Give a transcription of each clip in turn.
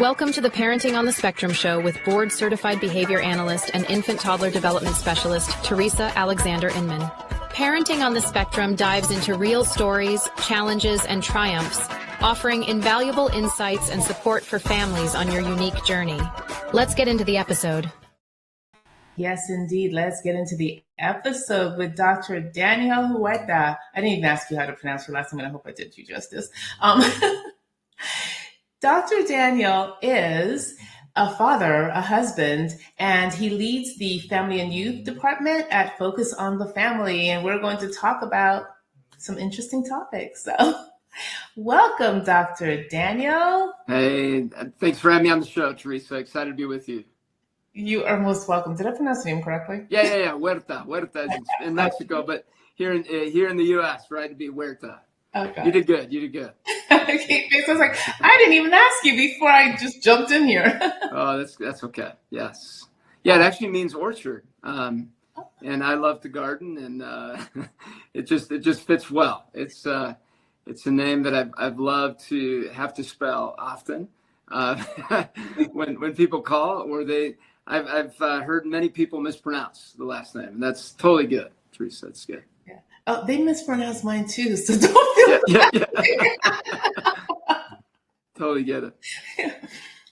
Welcome to the Parenting on the Spectrum show with board-certified behavior analyst and infant-toddler development specialist, Teresa Alexander Inman. Parenting on the Spectrum dives into real stories, challenges, and triumphs, offering invaluable insights and support for families on your unique journey. Let's get into the episode. Yes, indeed. Let's get into the episode with Dr. Danielle Huerta. I didn't even ask you how to pronounce her last name, and I hope I did you justice. Dr. Danielle is a father, a husband, and he leads the Family and Youth Department at Focus on the Family. And we're going to talk about some interesting topics. So welcome, Dr. Danielle. Hey, thanks for having me on the show, Teresa. Excited to be with you. You are most welcome. Did I pronounce your name correctly? Yeah. Huerta is in Mexico, but here in the U.S., right, to be Huerta. Okay. You did good. Okay, so I was like, I didn't even ask you before I just jumped in here. Oh, that's okay. Yes. Yeah, it actually means orchard. And I love to garden, and it just fits well. It's a name that I've loved to have to spell often. When people call or I've heard many people mispronounce the last name, and that's totally good, Teresa. That's good. Yeah. Oh, they mispronounced mine too, so don't feel yeah. Totally get it.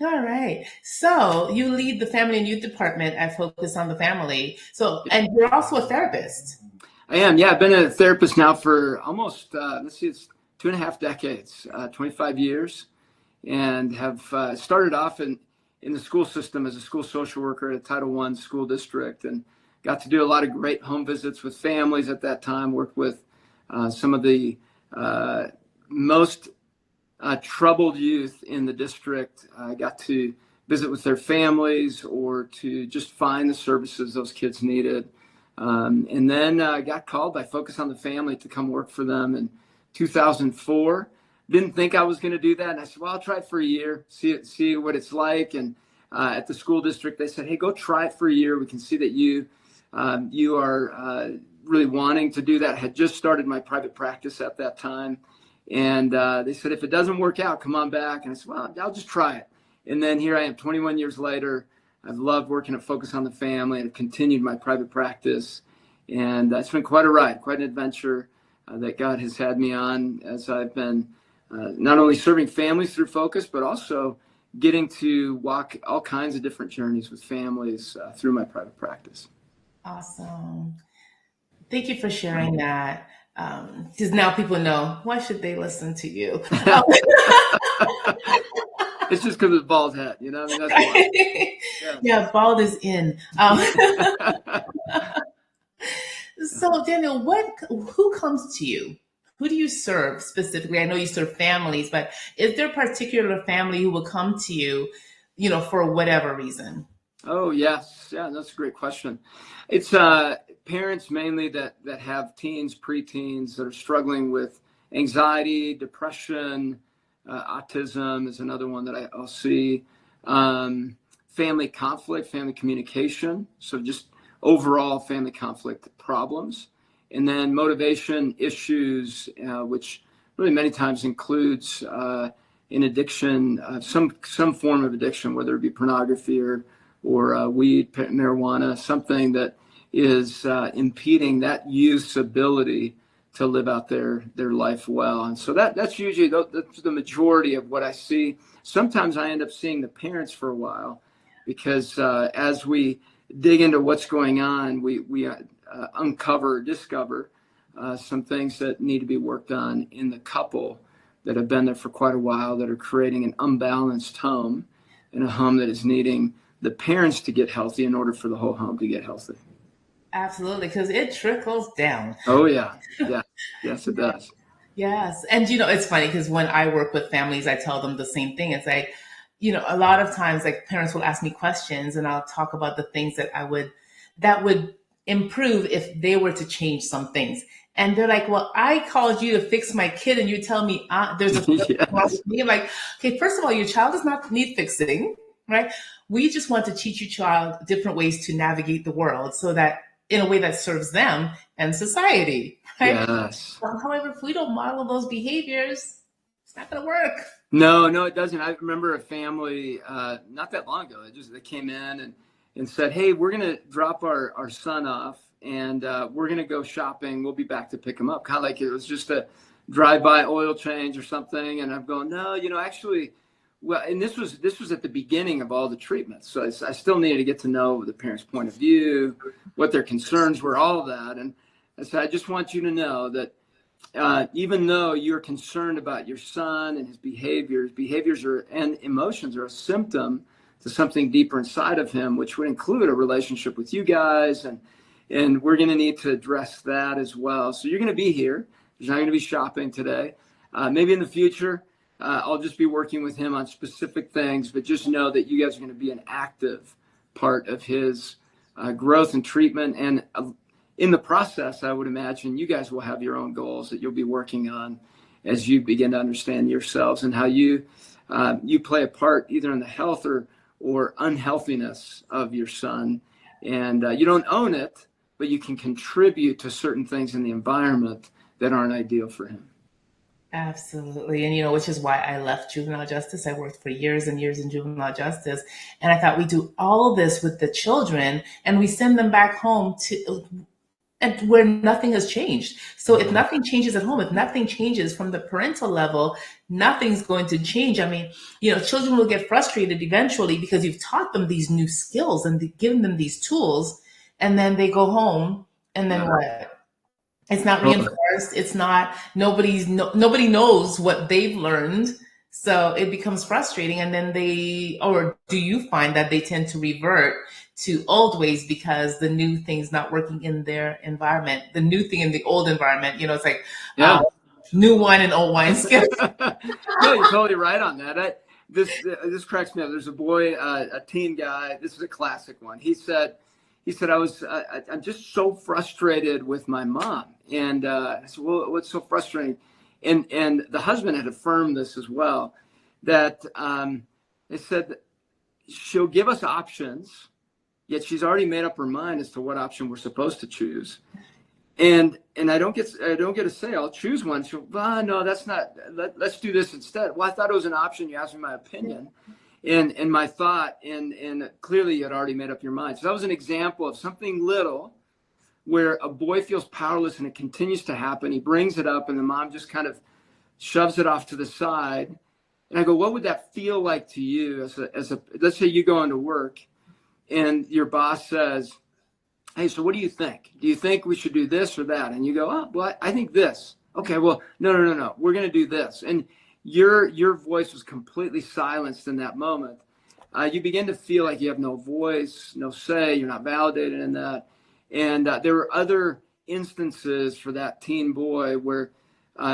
All right. So you lead the Family and Youth Department at Focus on the Family. So, and you're also a therapist. I am. Yeah, I've been a therapist now for almost it's 2.5 decades, 25 years, and have started off in the school system as a school social worker at a Title I school district, and got to do a lot of great home visits with families at that time, worked with some of the most troubled youth in the district. I got to visit with their families or to just find the services those kids needed. And then I got called by Focus on the Family to come work for them in 2004. Didn't think I was going to do that. And I said, well, I'll try it for a year, see what it's like. And at the school district, they said, hey, go try it for a year. We can see that you are really wanting to do that. I had just started my private practice at that time. And they said, if it doesn't work out, come on back. And I said, well, I'll just try it. And then here I am 21 years later. I've loved working at Focus on the Family and have continued my private practice. And it's been quite a ride, quite an adventure that God has had me on as I've been not only serving families through Focus, but also getting to walk all kinds of different journeys with families through my private practice. Awesome. Thank you for sharing that. Because now people know, why should they listen to you? It's just because it's bald head, you know? I mean, that's why. Yeah, bald is in. So, Daniel, who comes to you? Who do you serve specifically? I know you serve families, but is there a particular family who will come to you, for whatever reason? Oh, yes. Yeah, that's a great question. It's parents mainly that have teens, preteens that are struggling with anxiety, depression, autism is another one that I'll see. Family conflict, family communication. So just overall family conflict problems. And then motivation issues, which really many times includes an addiction, some form of addiction, whether it be pornography or weed, marijuana, something that is impeding that youth's ability to live out their life well. And so that's usually that's the majority of what I see. Sometimes I end up seeing the parents for a while because as we dig into what's going on, we discover some things that need to be worked on in the couple that have been there for quite a while, that are creating an unbalanced home, and a home that is needing the parents to get healthy in order for the whole home to get healthy. Absolutely, because it trickles down. Oh, yeah. Yes, it does. Yes. And, it's funny because when I work with families, I tell them the same thing. It's like, a lot of times, like, parents will ask me questions and I'll talk about the things that would improve if they were to change some things. And they're like, well, I called you to fix my kid and you tell me there's a problem with me. I'm like, okay, first of all, your child does not need fixing, right? We just want to teach your child different ways to navigate the world so that in a way that serves them and society, right? Yes. However, if we don't model those behaviors, It's not going to work. No, it doesn't. I remember a family not that long ago. They came in and said, "Hey, we're going to drop our son off, and we're going to go shopping. We'll be back to pick him up." Kind of like it was just a drive-by oil change or something. And I'm going, "No, actually." Well, and this was at the beginning of all the treatments, so I still needed to get to know the parents' point of view, what their concerns were, all of that. And I said, "I just want you to know that even though you're concerned about your son and his behaviors and emotions are a symptom to something deeper inside of him, which would include a relationship with you guys, and we're going to need to address that as well. So you're going to be here. There's not going to be shopping today. Maybe in the future." I'll just be working with him on specific things, but just know that you guys are going to be an active part of his growth and treatment. And in the process, I would imagine you guys will have your own goals that you'll be working on as you begin to understand yourselves and how you play a part either in the health or unhealthiness of your son. And you don't own it, but you can contribute to certain things in the environment that aren't ideal for him. Absolutely. And, which is why I left juvenile justice. I worked for years and years in juvenile justice. And I thought we do all this with the children and we send them back home and where nothing has changed. So if nothing changes at home, if nothing changes from the parental level, nothing's going to change. I mean, children will get frustrated eventually because you've taught them these new skills and given them these tools. And then they go home and then what? It's not reinforced. It's not, nobody knows what they've learned. So it becomes frustrating. And then do you find that they tend to revert to old ways because the new thing's not working in their environment, the new thing in the old environment, it's like new wine and old wine skills. No, you're totally right on that. This cracks me up. There's a boy, a teen guy. This is a classic one. He said, I'm just so frustrated with my mom. And I said, well, what's so frustrating? And the husband had affirmed this as well, that they said that she'll give us options, yet she's already made up her mind as to what option we're supposed to choose. And I don't get to say, I'll choose one. She'll, no, that's not, let's do this instead. Well, I thought it was an option. You asked me my opinion. And my thought, and clearly you had already made up your mind. So that was an example of something little where a boy feels powerless and it continues to happen. He brings it up and the mom just kind of shoves it off to the side. And I go, what would that feel like to you as a let's say you go into work and your boss says, hey, so what do you think? Do you think we should do this or that? And you go, oh, well, I think this. Okay, well, no. We're going to do this. And your voice was completely silenced in that moment. You begin to feel like you have no voice, no say, you're not validated in that. And there were other instances for that teen boy where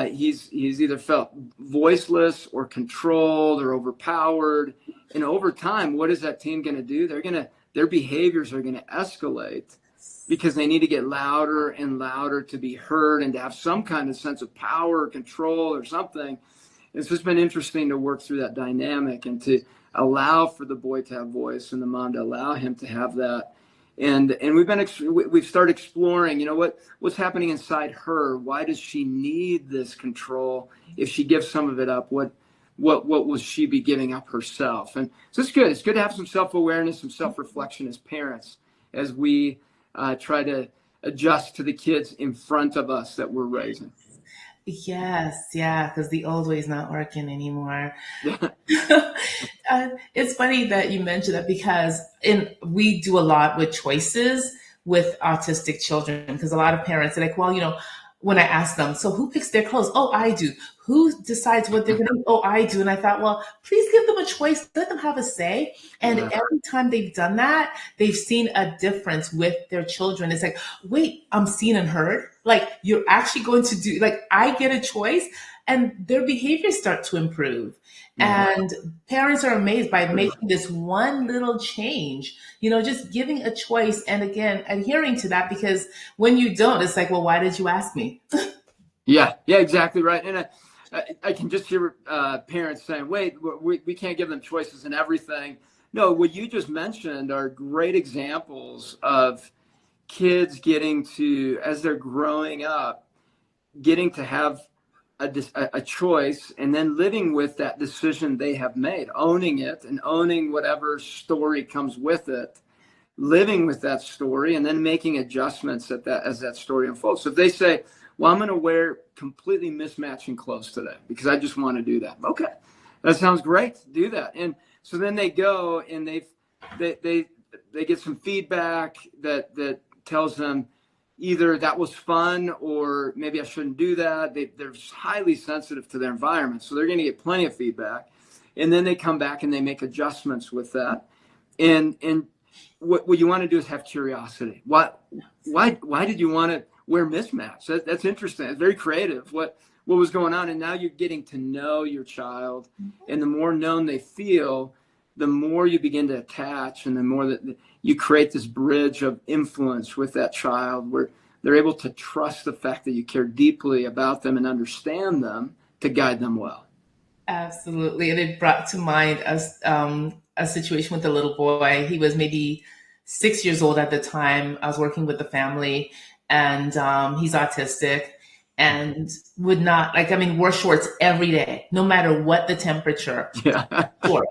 he's either felt voiceless or controlled or overpowered. And over time, what is that teen going to do? Their behaviors are going to escalate because they need to get louder and louder to be heard and to have some kind of sense of power or control or something. It's just been interesting to work through that dynamic and to allow for the boy to have voice and the mom to allow him to have that. And we've started exploring, what's happening inside her. Why does she need this control? If she gives some of it up, what will she be giving up herself? And so it's good. It's good to have some self-awareness, some self-reflection as parents, as we try to adjust to the kids in front of us that we're raising. Yes, yeah, because the old way is not working anymore. It's funny that you mentioned that because we do a lot with choices with autistic children because a lot of parents are like, well, when I ask them, so who picks their clothes? Oh, I do. Who decides what they're going to do? Oh, I do. And I thought, well, please give them a choice. Let them have a say. And every time they've done that, they've seen a difference with their children. It's like, wait, I'm seen and heard. Like, you're actually going to do, like, I get a choice and their behaviors start to improve. And parents are amazed by making this one little change, just giving a choice. And again, adhering to that, because when you don't, it's like, well, why did you ask me? Yeah, exactly right. And I can just hear parents saying, wait, we can't give them choices in everything. No, what you just mentioned are great examples of kids getting to, as they're growing up, getting to have a choice, and then living with that decision they have made, owning it and owning whatever story comes with it, living with that story, and then making adjustments as that story unfolds. So if they say, well, I'm going to wear completely mismatching clothes today because I just want to do that. Okay, that sounds great. Do that. And so then they go and they get some feedback that tells them either that was fun or maybe I shouldn't do that. They're highly sensitive to their environment, so they're going to get plenty of feedback. And then they come back and they make adjustments with that. And what you want to do is have curiosity. Why did you want to wear mismatch? That's interesting. It's very creative. What was going on? And now you're getting to know your child, and the more known they feel, the more you begin to attach, and the more that you create this bridge of influence with that child where they're able to trust the fact that you care deeply about them and understand them to guide them well. Absolutely. And it brought to mind a situation with a little boy. He was maybe 6 years old at the time. I was working with the family, and he's autistic and would not, wear shorts every day, no matter what the temperature. Yeah. Shorts.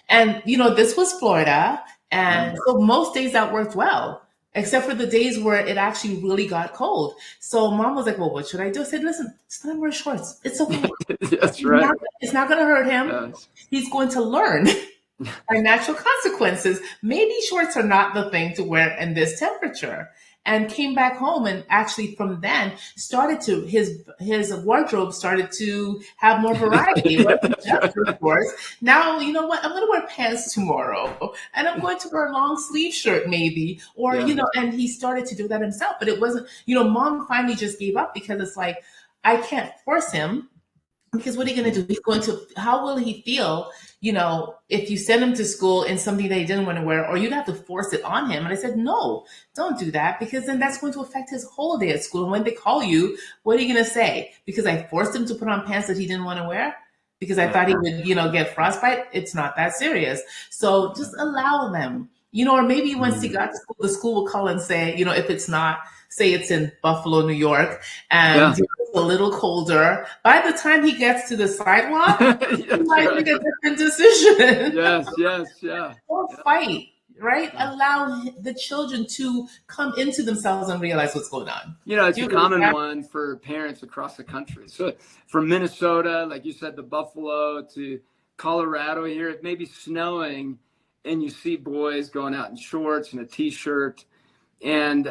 And, this was Florida. And so most days that worked well, except for the days where it actually really got cold. So mom was like, well, what should I do? I said, listen, just let him wear shorts. It's okay. That's right. It's not going to hurt him. Yes. He's going to learn by natural consequences. Maybe shorts are not the thing to wear in this temperature. And came back home, and actually from then his wardrobe started to have more variety. It wasn't just for shorts. Now, you know what? I'm going to wear pants tomorrow, and I'm going to wear a long sleeve shirt maybe, or, and he started to do that himself. But it wasn't, mom finally just gave up because it's like, I can't force him. Because what are you going to do? How will he feel, if you send him to school in something that he didn't want to wear, or you'd have to force it on him? And I said, no, don't do that, because then that's going to affect his whole day at school. And when they call you, what are you going to say? Because I forced him to put on pants that he didn't want to wear? Because I thought he would, get frostbite? It's not that serious. So just allow them, or maybe once he got to school, the school will call and say, if it's not, say it's in Buffalo, New York, and it's a little colder. By the time he gets to the sidewalk, he might make a different decision. Yeah. Or fight, right? Allow the children to come into themselves and realize what's going on. It's a common one for parents across the country. So from Minnesota, like you said, to Buffalo, to Colorado here, it may be snowing, and you see boys going out in shorts and a T-shirt, and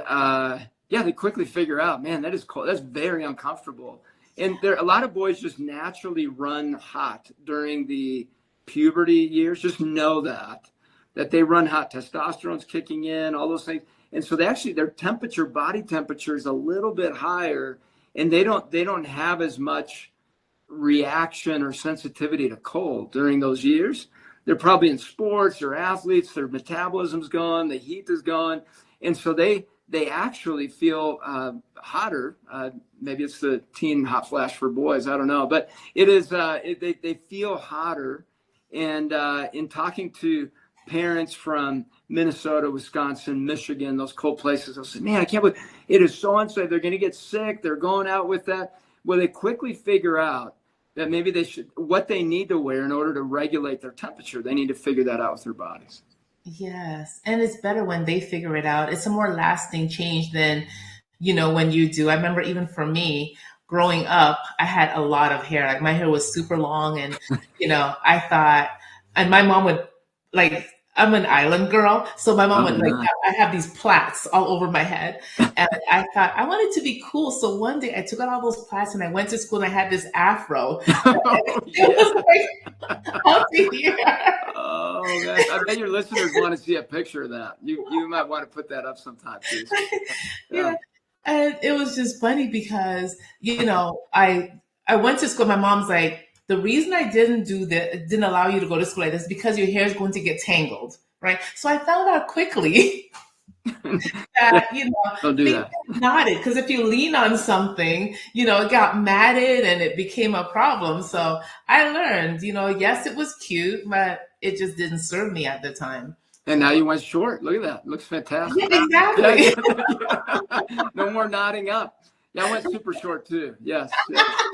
they quickly figure out, man, that is cold. That's very uncomfortable. And a lot of boys just naturally run hot during the puberty years. Just know that they run hot. Testosterone's kicking in, all those things. And so their body temperature is a little bit higher, and they don't have as much reaction or sensitivity to cold during those years. They're probably in sports or athletes. Their metabolism's gone, the heat is gone. And so they actually feel hotter. Maybe it's the teen hot flash for boys. I don't know. But it is, they feel hotter. And in talking to parents from Minnesota, Wisconsin, Michigan, those cold places, they'll say, man, I can't believe it is so unsafe. They're going to get sick. They're going out with that. Well, they quickly figure out that maybe what they need to wear in order to regulate their temperature. They need to figure that out with their bodies. Yes. And it's better when they figure it out. It's a more lasting change than, when you do. I remember even for me growing up, I had a lot of hair. Like my hair was super long, and, I thought, and my mom would I'm an island girl. So my mom would I have these plaits all over my head. And I thought I wanted to be cool. So one day I took out all those plaits and I went to school and I had this afro. It was like out to here. Oh, man. I bet your listeners want to see a picture of that. You might want to put that up sometime, too. Yeah. And it was just funny because, I went to school. My mom's like, the reason I didn't allow you to go to school like this is because your hair is going to get tangled, right? So I found out quickly that, don't do that. Knotted, because if you lean on something, it got matted and it became a problem. So I learned, yes, it was cute, but it just didn't serve me at the time. And now you went short. Look at that. Looks fantastic. Yeah, exactly. No more knotting up. Yeah, I went super short too. Yes.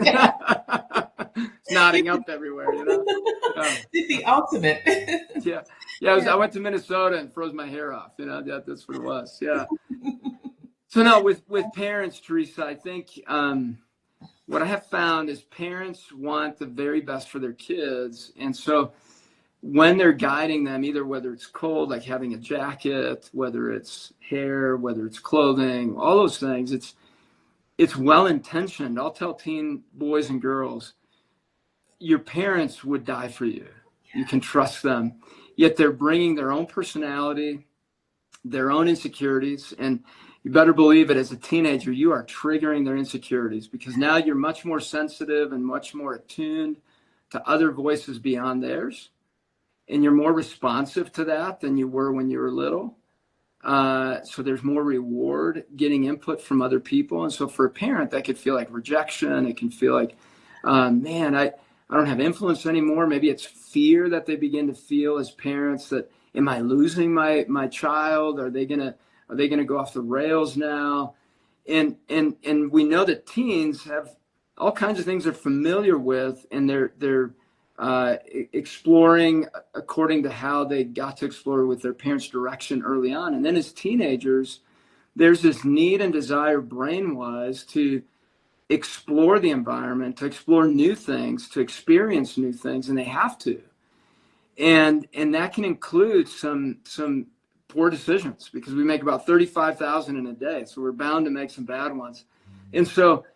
Yes. It's nodding up everywhere, you know? The ultimate. Yeah. Yeah. I went to Minnesota and froze my hair off. You know, that's what it was. Yeah. So no, with parents, Teresa, I think what I have found is parents want the very best for their kids. And so when they're guiding them, either whether it's cold, like having a jacket, whether it's hair, whether it's clothing, all those things, it's well-intentioned. I'll tell teen boys and girls, your parents would die for you. You can trust them. Yet they're bringing their own personality, their own insecurities, and you better believe it, as a teenager, you are triggering their insecurities because now you're much more sensitive and much more attuned to other voices beyond theirs. And you're more responsive to that than you were when you were little. So there's more reward getting input from other people. And so for a parent, that could feel like rejection. It can feel like, man, I don't have influence anymore. Maybe it's fear that they begin to feel as parents that, am I losing my child? Are they gonna go off the rails now? And we know that teens have all kinds of things they're familiar with, and they're exploring according to how they got to explore with their parents' direction early on. And then as teenagers, there's this need and desire brain-wise to explore the environment, to explore new things, to experience new things, and they have to. And that can include some poor decisions because we make about 35,000 in a day. So we're bound to make some bad ones. And so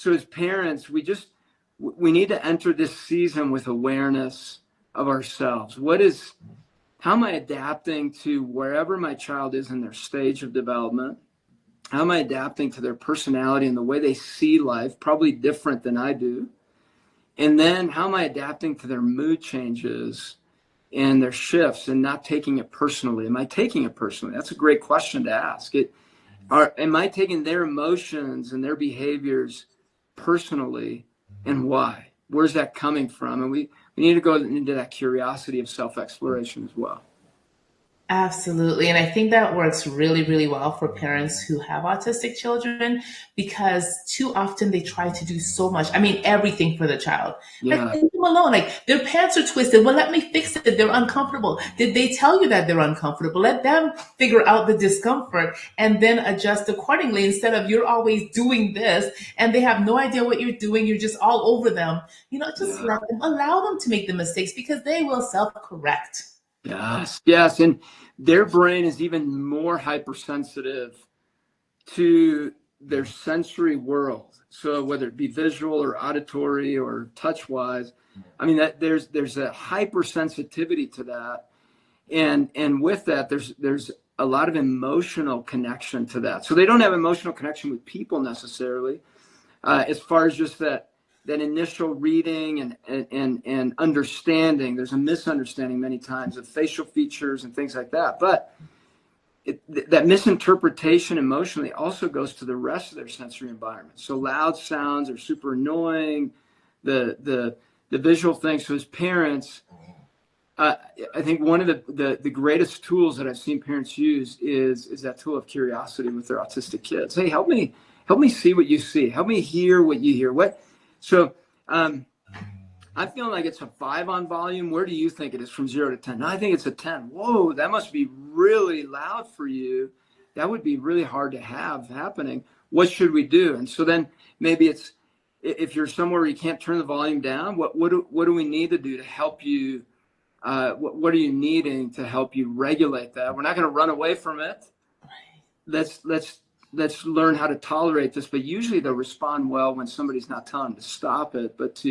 as parents, we need to enter this season with awareness of ourselves. How am I adapting to wherever my child is in their stage of development? How am I adapting to their personality and the way they see life, probably different than I do? And then how am I adapting to their mood changes and their shifts and not taking it personally? Am I taking it personally? That's a great question to ask. Am I taking their emotions and their behaviors personally? And why? Where's that coming from? And we need to go into that curiosity of self-exploration as well. Absolutely. And I think that works really, really well for parents who have autistic children because too often they try to do so much. I mean, everything for the child. Yeah. Like, leave them alone. Like, their pants are twisted. Well, let me fix it. They're uncomfortable. Did they tell you that they're uncomfortable? Let them figure out the discomfort and then adjust accordingly instead of you're always doing this and they have no idea what you're doing. You're just all over them. Just let them, allow them to make the mistakes because they will self-correct. Yes. And their brain is even more hypersensitive to their sensory world. So whether it be visual or auditory or touch wise, I mean, that there's a hypersensitivity to that. And with that, there's a lot of emotional connection to that. So they don't have emotional connection with people necessarily, as far as just that initial reading and understanding. There's a misunderstanding many times of facial features and things like that. But that misinterpretation emotionally also goes to the rest of their sensory environment. So loud sounds are super annoying. The visual things. So as parents, I think one of the greatest tools that I've seen parents use is that tool of curiosity with their autistic kids. Hey, help me see what you see. Help me hear what you hear. So I'm feeling like it's a 5 on volume. Where do you think it is from 0 to 10? No, I think it's a 10. Whoa, that must be really loud for you. That would be really hard to have happening. What should we do? And so then maybe it's, if you're somewhere where you can't turn the volume down, what do we need to do to help you? What are you needing to help you regulate that? We're not going to run away from it. Let's learn how to tolerate this, but usually they'll respond well when somebody's not telling them to stop it, but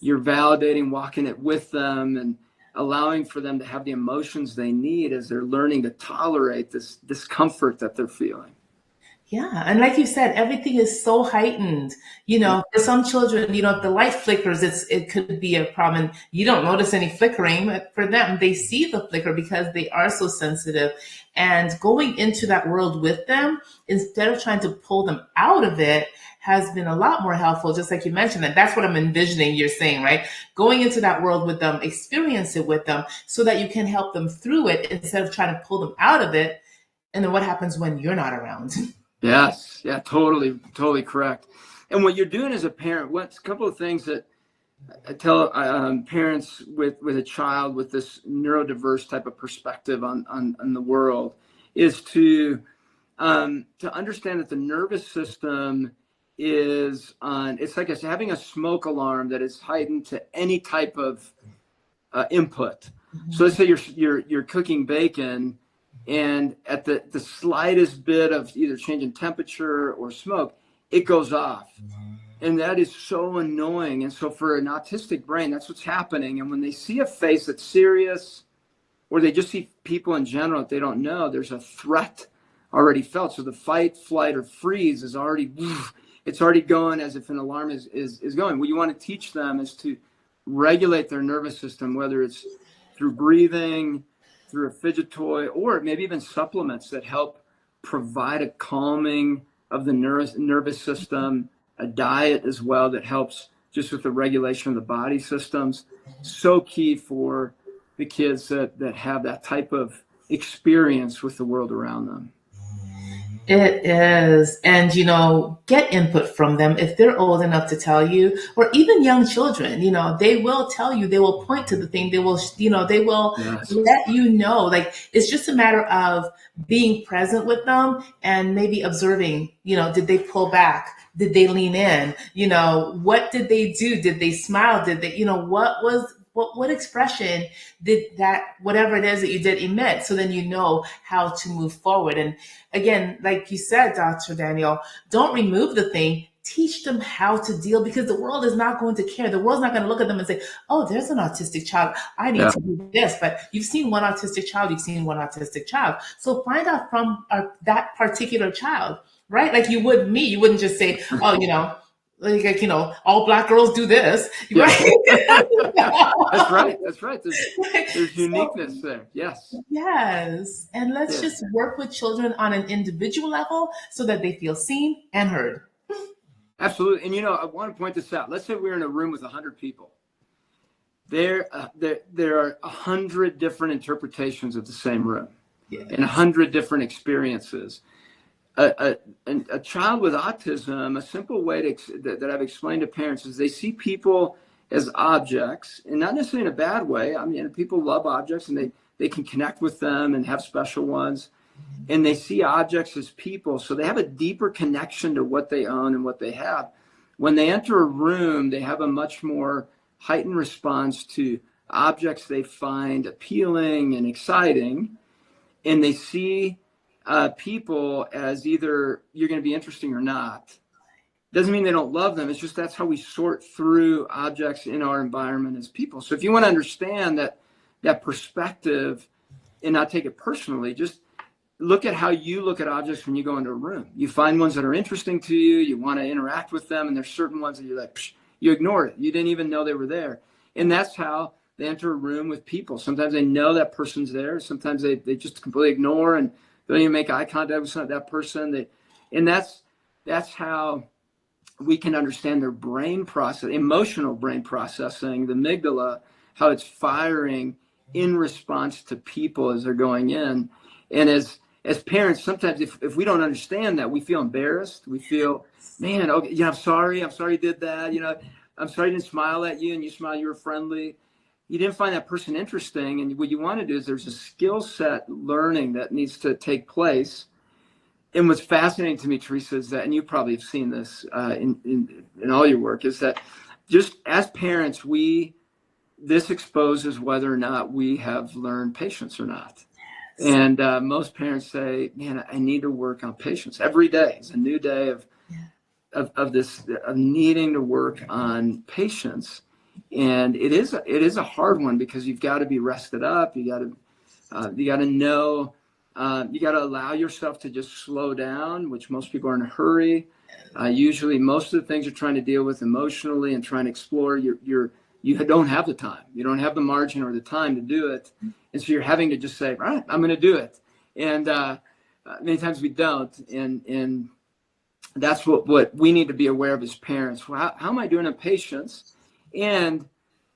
you're validating, walking it with them and allowing for them to have the emotions they need as they're learning to tolerate this discomfort that they're feeling. Yeah. And like you said, everything is so heightened. For some children, if the light flickers, it could be a problem. You don't notice any flickering, but for them, they see the flicker because they are so sensitive. And going into that world with them, instead of trying to pull them out of it, has been a lot more helpful. Just like you mentioned, that's what I'm envisioning you're saying, right? Going into that world with them, experience it with them so that you can help them through it instead of trying to pull them out of it. And then what happens when you're not around? Yes. Yeah, totally correct. And what you're doing as a parent, what's a couple of things that I tell parents with a child with this neurodiverse type of perspective on the world is to understand that the nervous system is on, it's like having a smoke alarm that is heightened to any type of input. So let's say you're cooking bacon, and at the slightest bit of either change in temperature or smoke, it goes off. And that is so annoying. And so for an autistic brain, that's what's happening. And when they see a face that's serious, or they just see people in general that they don't know, there's a threat already felt. So the fight, flight, or freeze is already, it's already going as if an alarm is going. What you want to teach them is to regulate their nervous system, whether it's through breathing, through a fidget toy, or maybe even supplements that help provide a calming of the nervous system, a diet as well that helps just with the regulation of the body systems. So key for the kids that have that type of experience with the world around them. It is. And, get input from them if they're old enough to tell you, or even young children, they will tell you, they will point to the thing, they will, they will Yes. let you know. Like, it's just a matter of being present with them and maybe observing, did they pull back? Did they lean in? What did they do? Did they smile? Did they, what expression did that, whatever it is that you did emit? So then you know how to move forward. And again, like you said, Dr. Daniel, don't remove the thing. Teach them how to deal, because the world is not going to care. The world's not going to look at them and say, oh, there's an autistic child. I need to do this. But you've seen one autistic child. You've seen one autistic child. So find out from that particular child, right? Like you would me. You wouldn't just say, oh, all Black girls do this. Yeah. Right? That's right. There's uniqueness there. Yes. Yes. And let's just work with children on an individual level so that they feel seen and heard. Absolutely. And, I want to point this out. Let's say we're in a room with 100 people. There are 100 different interpretations of the same room, and 100 different experiences. A child with autism, a simple way that I've explained to parents is they see people as objects, and not necessarily in a bad way. I mean, people love objects, and they can connect with them and have special ones. And they see objects as people, so they have a deeper connection to what they own and what they have. When they enter a room, they have a much more heightened response to objects they find appealing and exciting, and they see people as either you're going to be interesting or not. Doesn't mean they don't love them. It's just that's how we sort through objects in our environment as people. So if you want to understand that perspective and not take it personally, just look at how you look at objects when you go into a room. You find ones that are interesting to you. You want to interact with them. And there's certain ones that you're like, you ignore it. You didn't even know they were there. And that's how they enter a room with people. Sometimes they know that person's there. Sometimes they just completely ignore and don't even make eye contact with that person. And that's how we can understand their brain process, emotional brain processing, the amygdala, how it's firing in response to people as they're going in. And as parents, sometimes if we don't understand that, we feel embarrassed. We feel, man, okay, I'm sorry you did that. I'm sorry I didn't smile at you, and you smiled, you were friendly. You didn't find that person interesting. And what you want to do is there's a skill set learning that needs to take place. And what's fascinating to me, Teresa, is that, and you probably have seen this in all your work, is that just as parents, this exposes whether or not we have learned patience or not. And most parents say, man, I need to work on patience. Every day is a new day of needing to work on patience. And it is a hard one, because you've got to be rested up. You got to know, you got to allow yourself to just slow down, which most people are in a hurry. Usually most of the things you're trying to deal with emotionally and trying to explore, you don't have the time. You don't have the margin or the time to do it. And so you're having to just say, all right, I'm going to do it. And many times we don't. And that's what we need to be aware of as parents. Well, how am I doing on patience? And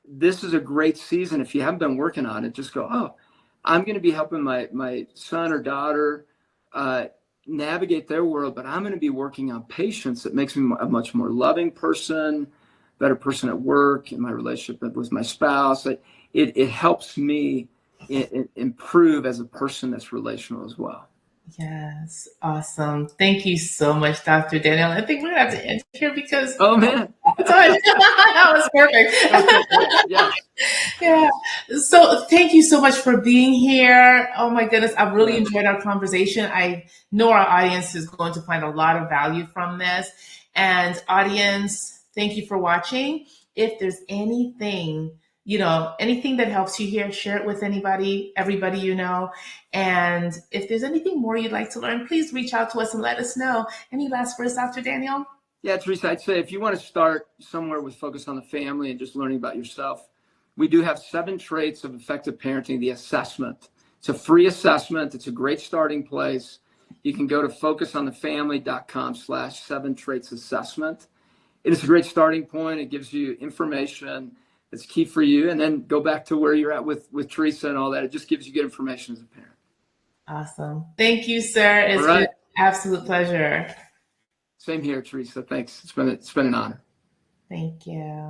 this is a great season. If you haven't been working on it, just go, I'm going to be helping my son or daughter, navigate their world, but I'm going to be working on patience that makes me a much more loving person, better person at work, in my relationship with my spouse. It helps me improve as a person that's relational as well. Yes, awesome. Thank you so much, Dr. Daniel. I think we're gonna have to end here because Oh man, that was perfect. okay, yes. Yeah. So thank you so much for being here. Oh my goodness, I've really enjoyed our conversation. I know our audience is going to find a lot of value from this. And audience, thank you for watching. If there's anything, anything that helps you here, share it with everybody you know. And if there's anything more you'd like to learn, please reach out to us and let us know. Any last words, Dr. Daniel? Yeah, Teresa, I'd say if you want to start somewhere with focus on the family and just learning about yourself, we do have 7 traits of effective parenting, the assessment. It's a free assessment. It's a great starting place. You can go to focusonthefamily.com/7traits assessment. It is a great starting point. It gives you information that's key for you. And then go back to where you're at with Teresa and all that. It just gives you good information as a parent. Awesome. Thank you, sir. It's been an absolute pleasure. Same here, Teresa. Thanks. It's been an honor. Thank you.